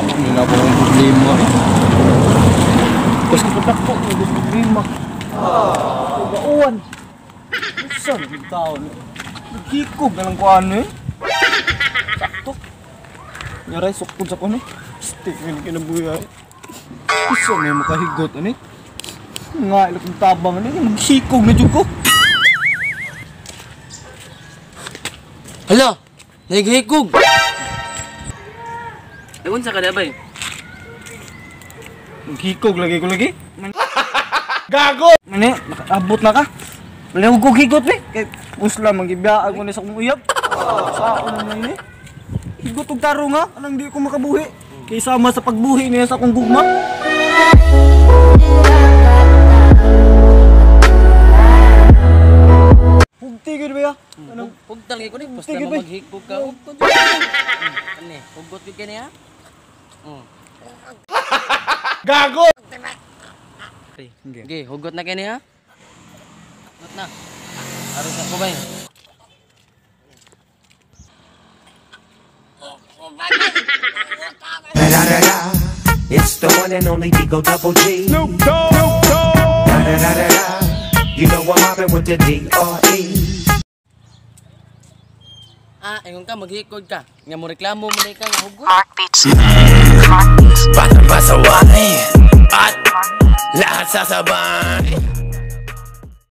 Hindi na po ang problema. Basta patak po, may problema. Gauwan. Saan ang tao? Naghikog na lang ko ano eh. Sakto. Nyaray, sukod sa kono. Stick na kinabuhay. Isa may makahigot ano eh. Nga ilakong tabang ano eh. Naghikog na dyan ko. Hala! Naghikog! Ewan sa kada ba eh? Naghikog lagi ko lagi. Gago! Mani, nakaabot na ka. Malihugog higot eh. Kaya pusla, mag-ibiyaan ko na sa kong uyab. Sa ako naman eh. Higot og taro nga. Anong di ko makabuhi. Kaya sama sa pagbuhi niya sa akong gugma. Hugtigid ba ya? Anong? Hugtal kayo ko ni. Basta mo maghikog ka. Hugtod. Ano eh? Hugot yun ka niya? Gago! Okay, hugot na kayo niya? Hugot na. Aros na ko ba yun? It's the one and only Digo Double G. Snoop Dogg. You know I'm mobbing with the D.R.E. Ingon ka, maghikod ka. Nga mo reklamo mo na ikaw nga hugot. Para masawain at lahat sasabay.